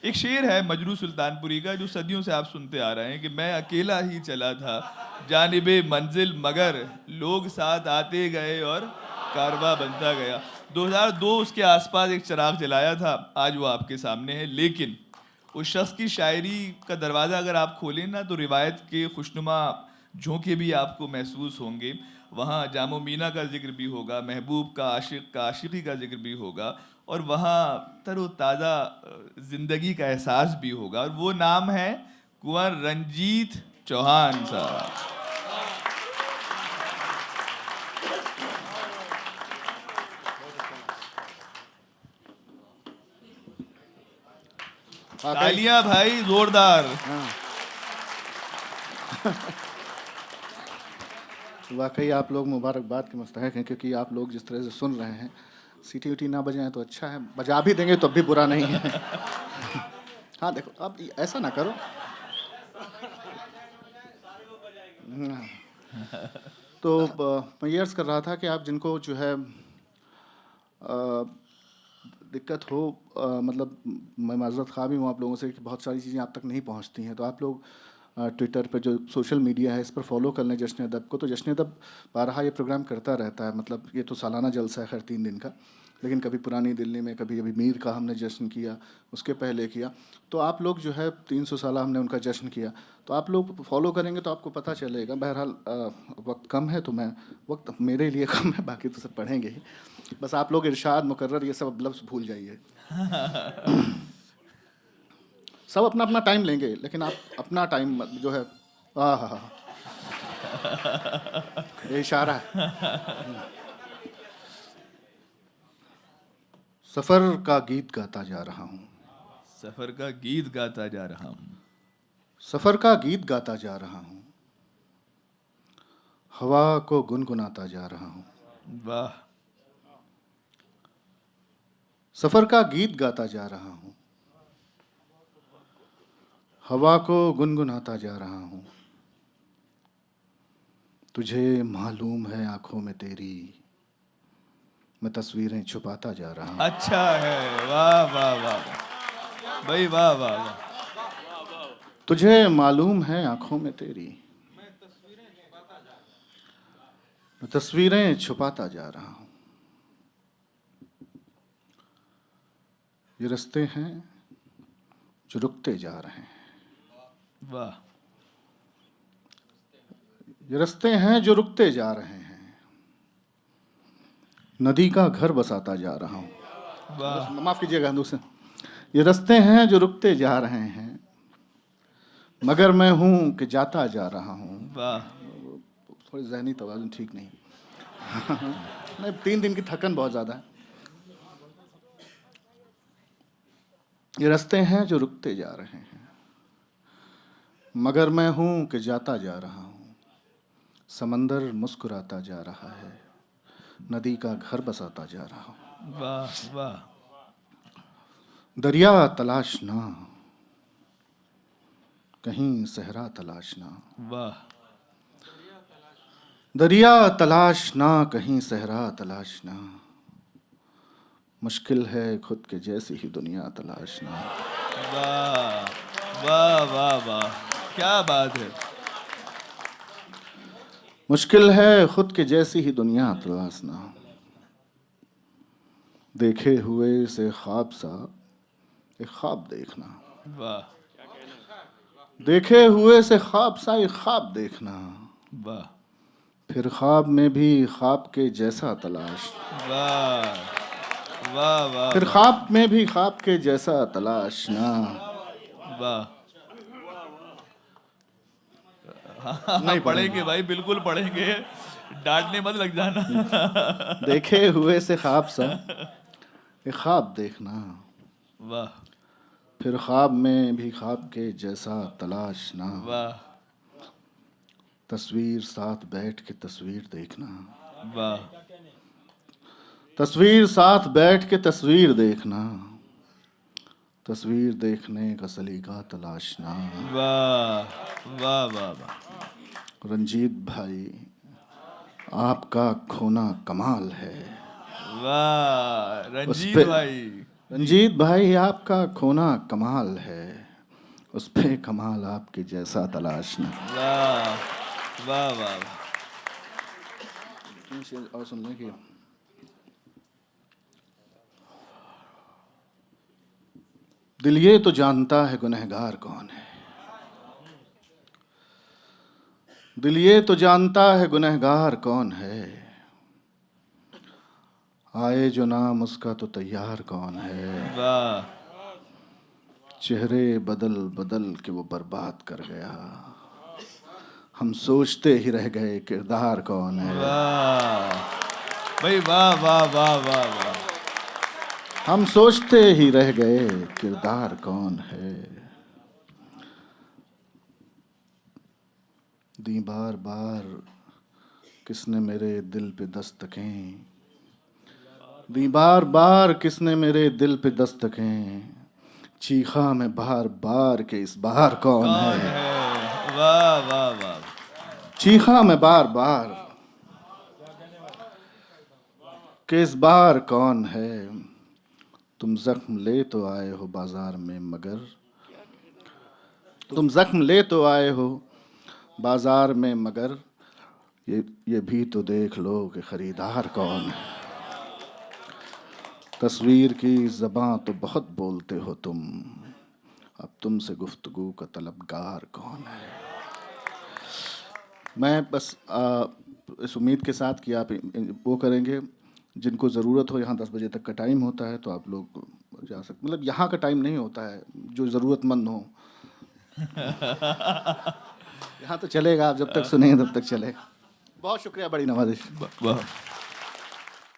एक शेर है मजरू सुल्तानपुरी का जो सदियों से आप सुनते आ रहे हैं कि मैं अकेला ही चला था जानिबे मंजिल, मगर लोग साथ आते गए और कारवां बनता गया। 2002 उसके आसपास एक चिराग जलाया था, आज वो आपके सामने है। लेकिन उस शख्स की शायरी का दरवाज़ा अगर आप खोलें ना तो रिवायत के खुशनुमा झोंके भी आपको महसूस होंगे। वहाँ जामो मीना का जिक्र भी होगा, महबूब का आशिक का आशिकी का जिक्र भी होगा, और वहाँ तरोताज़ा ज़िंदगी का एहसास भी होगा। और वो नाम है कुंवर रंजीत चौहान साहब। वाकई। तालियां भाई जोरदार। हाँ, वाकई आप लोग मुबारकबाद के मुस्तहक हैं, क्योंकि आप लोग जिस तरह से सुन रहे हैं, सीटी उटी ना बजाएं तो अच्छा है, बजा भी देंगे तो भी बुरा नहीं है। हाँ देखो, अब ऐसा ना करो। हाँ। तो मैं ये अर्ज़ कर रहा था कि आप जिनको जो है दिक्कत हो, मतलब मैं माज़रत ख़्वाह भी हूँ आप लोगों से कि बहुत सारी चीज़ें आप तक नहीं पहुँचती हैं, तो आप लोग ट्विटर पे जो सोशल मीडिया है इस पर फॉलो कर लें जश्न अदब को। तो जश्न अदब बारहा ये प्रोग्राम करता रहता है, मतलब ये तो सालाना जलसा है खैर 3 दिन का, लेकिन कभी पुरानी दिल्ली में, कभी अभी मीर का हमने जश्न किया, उसके पहले किया। तो आप लोग जो है 300 साला हमने उनका जश्न किया, तो आप लोग फॉलो करेंगे तो आपको पता चलेगा। बहरहाल वक्त कम है तो मैं, वक्त मेरे लिए कम है, बाकी तो सब पढ़ेंगे ही। बस आप लोग इरशाद मुकर्रर ये सब लफ्ज़ भूल जाइए। सब अपना अपना टाइम लेंगे, लेकिन आप अपना टाइम जो है, हाँ हाँ हाँ, ये इशारा है। सफ़र का गीत गाता जा रहा हूँ, सफ़र का गीत गाता जा रहा हूँ, सफ़र का गीत गाता जा रहा हूँ, हवा को गुनगुनाता जा रहा हूँ। वाह। सफ़र का गीत गाता जा रहा हूँ, हवा को गुनगुनाता जा रहा हूँ। तुझे मालूम है आँखों में तेरी, मैं तस्वीरें छुपाता जा रहा हूँ। अच्छा है, वाह वाह वाह वाह। भाई वाह वाह वाह। तुझे मालूम है आँखों में तेरी, मैं तस्वीरें छुपाता जा रहा हूँ। ये रास्ते हैं जो रुकते जा रहे हैं, वाह ये रास्ते हैं जो रुकते जा रहे हैं। नदी का घर बसाता जा रहा हूँ। बस वाह माफ़ कीजिएगा दूसरे। ये रास्ते हैं जो रुकते जा रहे हैं, मगर मैं हूँ कि जाता जा रहा हूँ। वाह। थोड़ी जहनी तवाज़ुन ठीक नहीं। नहीं, 3 दिन की थकन बहुत ज़्यादा है। ये रास्ते हैं जो रुकते जा रहे हैं, मगर मैं हूँ कि जाता जा रहा हूँ। समंदर मुस्कुराता जा रहा है, नदी का घर बसाता जा रहा हूँ। वाह वाह। दरिया तलाशना, कहीं सहरा तलाशना, वाह दरिया तलाशना, कहीं सहरा तलाशना। मुश्किल है खुद के जैसी ही दुनिया तलाशना। वाह वाह वाह वाह, क्या बात है। मुश्किल है खुद के जैसी ही दुनिया तलाशना। देखे हुए से ख्वाब सा एक ख्वाब देखना, वाह देखे हुए से ख्वाब सा एक ख्वाब देखना। वाह फिर ख्वाब में भी ख्वाब के जैसा तलाश, वाह वाह वाह फिर वाह ख्वाब में भी ख्वाब के जैसा तलाशना। वाह। हाँ हाँ, नहीं पढ़ेंगे पढ़ेंगे। भाई, बिल्कुल पढ़ेंगे। डांटने मत लग जाना। देखे हुए से ख्वाब सा एक ख्वाब देखना, वाह फिर ख्वाब में भी ख्वाब के जैसा तलाशना। वाह तस्वीर साथ बैठ के तस्वीर देखना, वाह तस्वीर साथ बैठ के तस्वीर देखना। तस्वीर देखने का सलीका तलाशना। वाह वाह वाह वाह। रंजीत भाई, आपका खोना कमाल है। वाह उस रंजीत पे भाई। रंजीत भाई, आपका खोना कमाल है, उस पे कमाल आपके जैसा तलाश न। वाह वाह वाह वाह। और सुन लें कि दिल ये तो जानता है गुनहगार कौन है, दिल ये तो जानता है गुनहगार कौन है, आए जो नाम उसका तो तैयार कौन है, वाह चेहरे बदल बदल के वो बर्बाद कर गया, हम सोचते ही रह गए किरदार कौन है, वाह भाई वाह वाह वाह वाह वाह। हम सोचते ही रह गए किरदार कौन है। दी बार बार किसने मेरे दिल पे दस्तकें, दी बार बार किसने मेरे दिल पे दस्तकें, चीखा मैं बार बार के इस बार कौन कौन है, है? वाह वाह वाह। चीखा मैं बार बार के इस बार कौन है, तुम जख्म ले तो आए हो बाजार में मगर, तुम जख्म ले तो आए हो बाजार में मगर, ये भी तो देख लो कि खरीदार कौन है, तस्वीर की ज़बां तो बहुत बोलते हो तुम, अब तुमसे गुफ्तगू का तलबगार कौन है। मैं बस इस उम्मीद के साथ कि आप वो करेंगे, जिनको ज़रूरत हो, यहाँ 10 बजे तक का टाइम होता है तो आप लोग जा सकते, मतलब यहाँ का टाइम नहीं होता है, जो ज़रूरतमंद हो यहाँ तो चलेगा, आप जब तक सुनेंगे तब तक चलेगा। बहुत शुक्रिया, बड़ी नवाजिश। वाह।